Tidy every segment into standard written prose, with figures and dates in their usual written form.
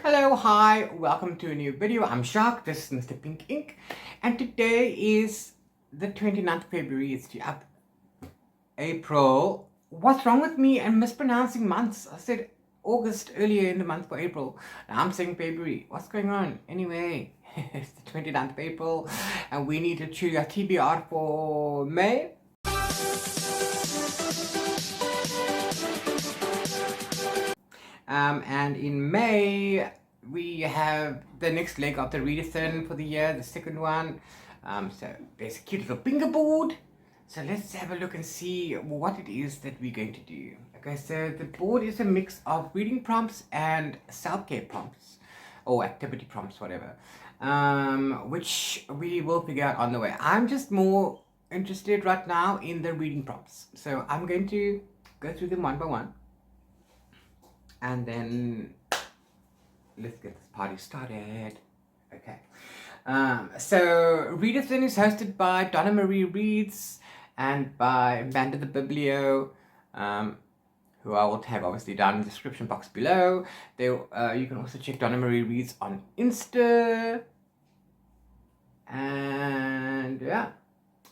Hello, hi, welcome to a new video. I'm Shark, this is Mr. Pink Ink, and today is the 29th of February. It's up April. What's wrong with me and mispronouncing months? I said August earlier in the month for April. Now I'm saying February. What's going on? Anyway, it's the 29th of April, and we need to choose our TBR for May. And in May, we have the next leg of the Readathon for the year, the second one. So there's a cute little bingo board. So let's have a look and see what it is that we're going to do. Okay, so the board is a mix of reading prompts and self-care prompts, or activity prompts, whatever, which we will figure out on the way. I'm just more interested right now in the reading prompts. So I'm going to go through them one by one. And then let's get this party started. Okay. So Readathon is hosted by Donna Mariereads and by Amanda the Biblio, who I will tag obviously down in the description box below. You can also check Donna Mariereads on Insta. And yeah.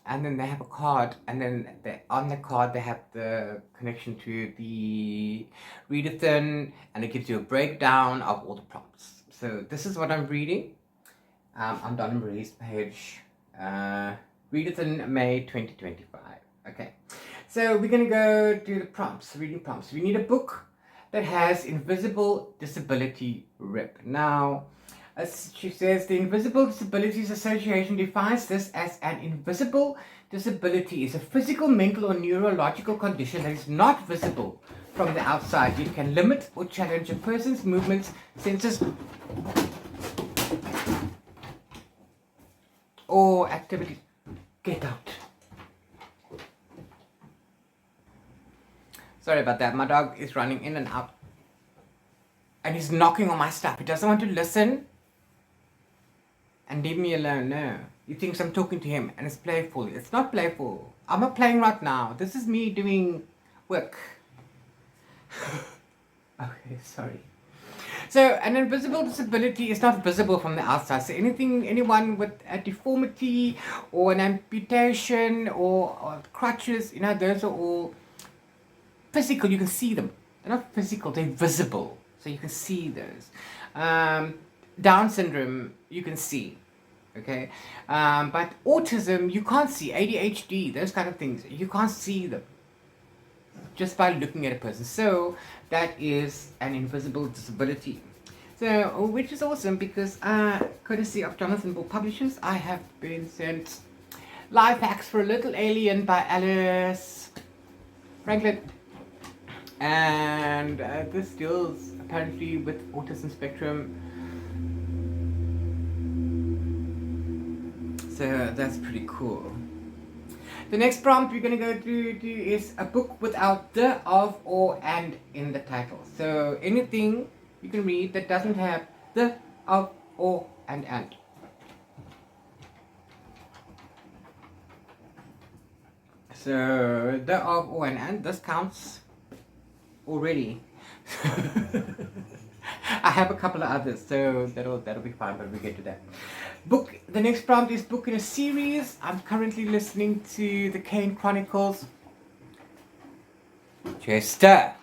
And then they have a card, and then on the card they have the connection to the Readathon, and it gives you a breakdown of all the prompts. So this is what I'm reading. I'm Donna Marie's page, Readathon May 2025. Okay, so we're gonna go do the prompts, reading prompts. We need a book that has invisible disability rip. Now, as she says, the Invisible Disabilities Association defines this as an invisible disability is a physical, mental, or neurological condition that is not visible from the outside. It can limit or challenge a person's movements, senses, or activities. Get out. Sorry about that. My dog is running in and out. And he's knocking on my stuff. He doesn't want to listen. And leave me alone. No. He thinks I'm talking to him and it's playful. It's not playful. I'm not playing right now. This is me doing work. Okay, sorry. So an invisible disability is not visible from the outside. So anyone with a deformity or an amputation or crutches, those are all physical. You can see them. They're not physical, they're visible. So you can see those. Down syndrome, you can see. Okay, but autism you can't see. ADHD, those kind of things, you can't see them just by looking at a person. So that is an invisible disability. So, which is awesome because courtesy of Jonathan Bull Publishers, I have been sent Life Hacks for a Little Alien by Alice Franklin, and this deals apparently with autism spectrum. So that's pretty cool. The next prompt we're going to go through is a book without the, of, or, and in the title. So anything you can read that doesn't have the, of, or, and. So the, of, or, and, this counts already. I have a couple of others, so that'll be fine, but we'll get to that. Book. The next prompt is book in a series. I'm currently listening to the Kane Chronicles, Chester,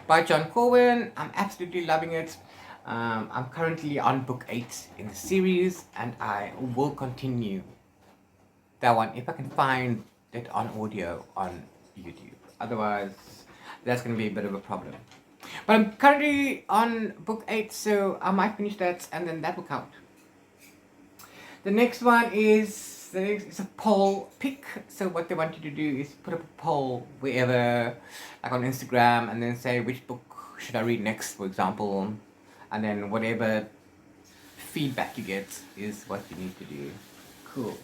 by John Corwin. I'm absolutely loving it. I'm currently on book 8 in the series, and I will continue that one if I can find it on audio on YouTube. Otherwise, that's going to be a bit of a problem. But I'm currently on book 8, so I might finish that, and then that will count. The next one is a poll pick. So what they want you to do is put up a poll wherever, like on Instagram, and then say which book should I read next, for example, and then whatever feedback you get is what you need to do. Cool.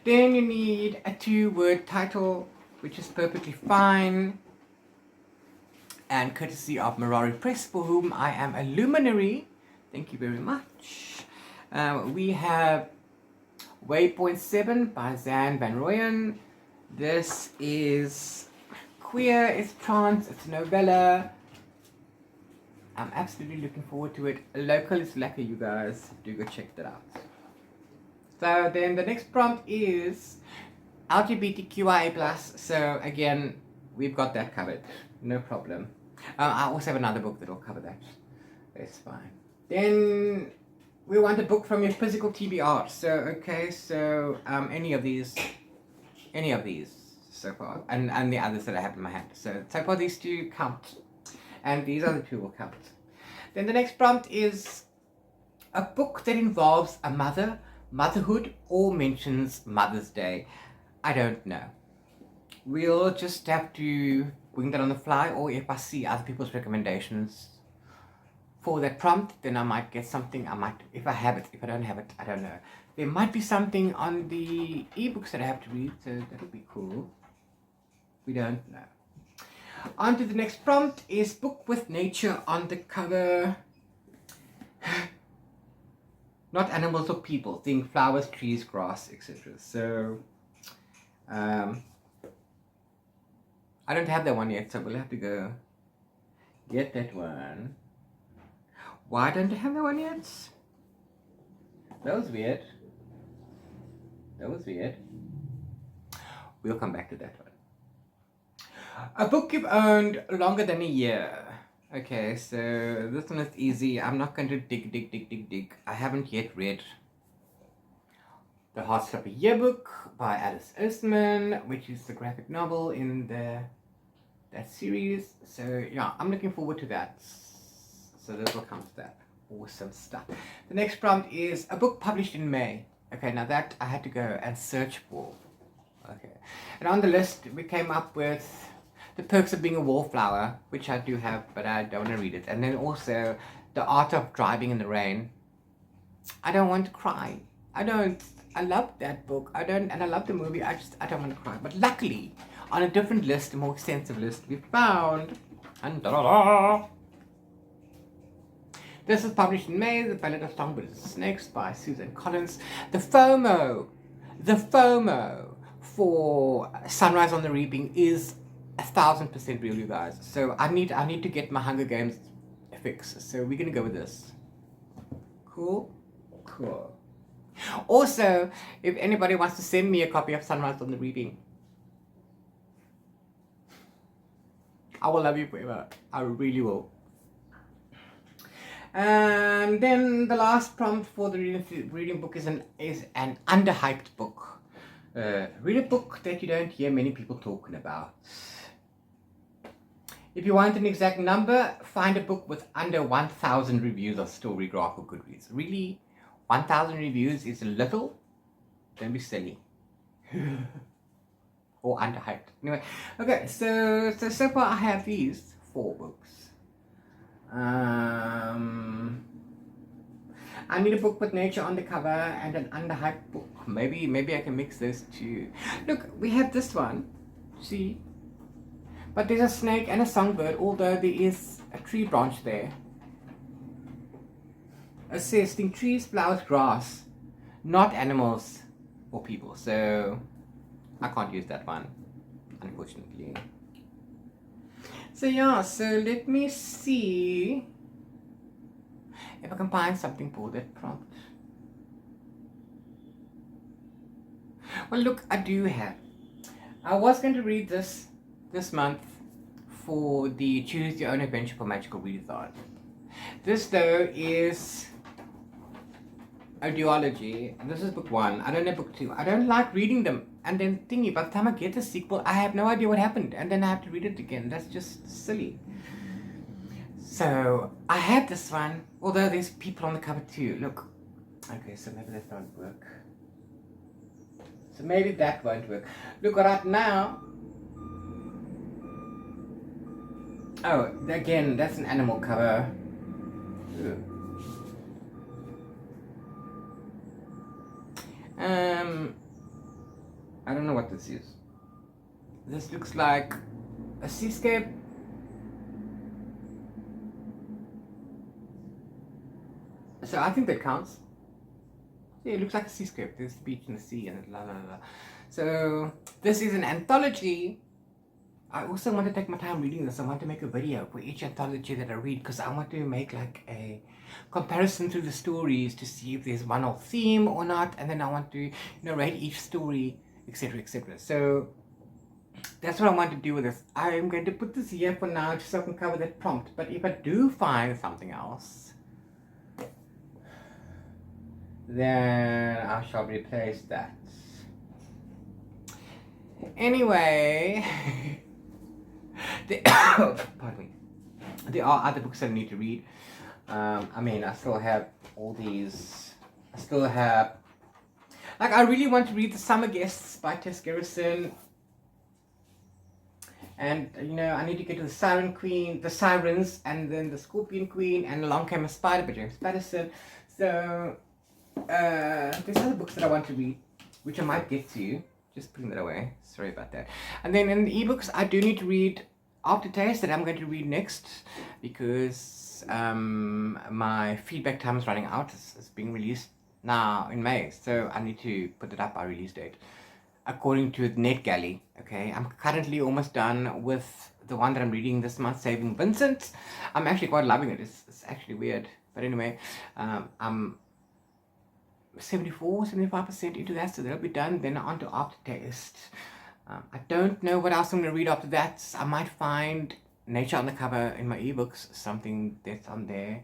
Then you need a 2-word title, which is perfectly fine. And courtesy of Marari Press, for whom I am a luminary. Thank you very much. We have Waypoint 7 by Zan Van Rooyen. This is queer, it's trans, it's novella. I'm absolutely looking forward to it. Local is lekker, you guys. Do go check that out. So then the next prompt is LGBTQIA+. So again, we've got that covered. No problem. I also have another book that will cover that. It's fine. Then we want a book from your physical TBR. So okay, so any of these so far, and the others that I have in my hand. So far these two count, and these other two will count. Then the next prompt is a book that involves a motherhood, or mentions Mother's Day. I don't know. We'll just have to wing that on the fly, or if I see other people's recommendations for that prompt, then I might get something. If I have it. If I don't have it, I don't know. There might be something on the ebooks that I have to read, so that'll be cool. We don't know. On to the next prompt is book with nature on the cover. Not animals or people. Think flowers, trees, grass, etc. So, I don't have that one yet, so we'll have to go get that one. Why don't I have that one yet? That was weird. We'll come back to that one. A book you've owned longer than a year. Okay, so this one is easy. I'm not going to dig. I haven't yet read The Heartstopper Yearbook by Alice Oseman, which is the graphic novel in that series. So yeah, I'm looking forward to that. So this will come to that. Awesome stuff. The next prompt is a book published in May. Okay, now that I had to go and search for. Okay, and on the list we came up with The Perks of Being a Wallflower, which I do have, but I don't want to read it. And then also The Art of Driving in the Rain. I don't want to cry. I love that book. And I love the movie. I don't want to cry. But luckily, on a different list, a more extensive list, we found, and this is published in May, The Ballad of Songbirds and Snakes by Susan Collins. The FOMO for Sunrise on the Reaping is 1,000% real, you guys. So I need to get my Hunger Games fix. So we're gonna go with this. Cool. Also, if anybody wants to send me a copy of Sunrise on the Reaping, I will love you forever. I really will. And then the last prompt for the reading book is an underhyped book. Read a book that you don't hear many people talking about. If you want an exact number, find a book with under 1,000 reviews of Storygraph or Goodreads. Really, 1,000 reviews is little? Don't be silly. Or underhyped. Anyway, okay, so far I have these 4 books. I need a book with nature on the cover and an underhyped book. Maybe I can mix those two. Look, we have this one. See? But there's a snake and a songbird, although there is a tree branch there. It says, think trees, flowers, grass, not animals or people. So I can't use that one, unfortunately. So yeah, so let me see if I can find something for that prompt. Well, look, I do have. I was going to read this month for the Choose Your Own Adventure for Magical Readathon. This though is a duology, and this is book 1. I don't know book 2. I don't like reading them, and then thinking by the time I get the sequel, I have no idea what happened, and then I have to read it again. That's just silly. So I have this one, although there's people on the cover too. Look, okay, so maybe that won't work. So maybe that won't work. Look, right now. Oh, again, that's an animal cover. Ugh. I don't know what this is. This looks like a seascape. So I think that counts. Yeah, it looks like a seascape. There's the beach and the sea and la la la. So this is an anthology I also want to take my time reading this. I want to make a video for each anthology that I read, because I want to make like a comparison through the stories to see if there's one off theme or not, and then I want to rate each story, etc, etc. So that's what I want to do with this. I'm going to put this here for now just so I can cover that prompt, but if I do find something else, then I shall replace that. Anyway, pardon me. There are other books that I need to read. I mean, I still have all these. I still have, like, I really want to read The Summer Guests by Tess Garrison. And, I need to get to the Sirens, and then The Scorpion Queen, and Along Came a Spider by James Patterson. So, there's other books that I want to read, which I might get to. Just putting that away. Sorry about that. And then in the ebooks, I do need to read Aftertaste, that I'm going to read next, because my feedback time is running out. It's being released now in May, so I need to put it up by release date according to NetGalley. Okay, I'm currently almost done with the one that I'm reading this month, Saving Vincent. I'm actually quite loving it. It's actually weird, but anyway, I'm 75% into that, so that'll be done. Then on to Aftertaste. I don't know what else I'm going to read after that. I might find Nature on the Cover in my ebooks, something that's on there.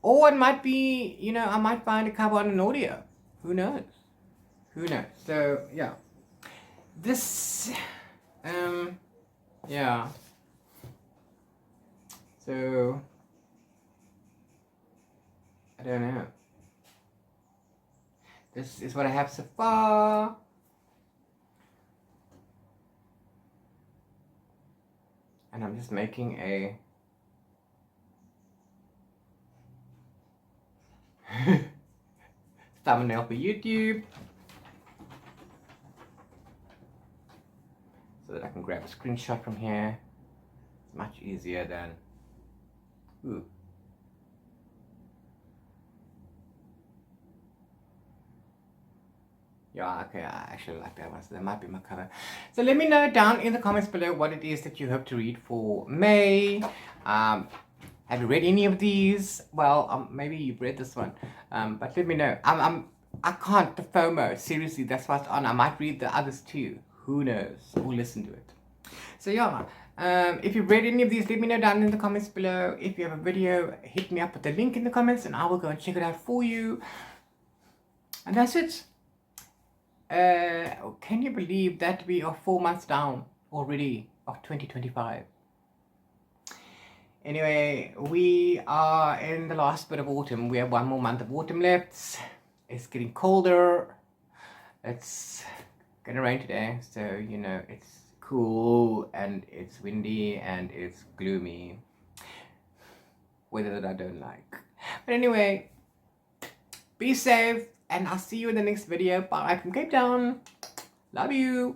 Or it might be, I might find a cover on an audio. Who knows? Who knows? So, yeah. This, yeah. So, I don't know. This is what I have so far. And I'm just making a thumbnail for YouTube, so that I can grab a screenshot from here. It's much easier than, ooh. Yeah, okay, I actually like that one, so that might be my cover. So let me know down in the comments below what it is that you hope to read for May. Have you read any of these? Well, maybe you've read this one, but let me know. I can't, the FOMO, seriously, that's what's on. I might read the others too, who knows, or listen to it. So yeah, if you've read any of these, let me know down in the comments below. If you have a video, hit me up with the link in the comments, and I will go and check it out for you. And that's it. Can you believe that we are 4 months down already of 2025? Anyway, we are in the last bit of autumn. We have 1 more month of autumn left. It's getting colder. It's gonna rain today, so it's cool and it's windy and it's gloomy. Weather that I don't like. But anyway, be safe, and I'll see you in the next video. Bye from Cape Town. Love you.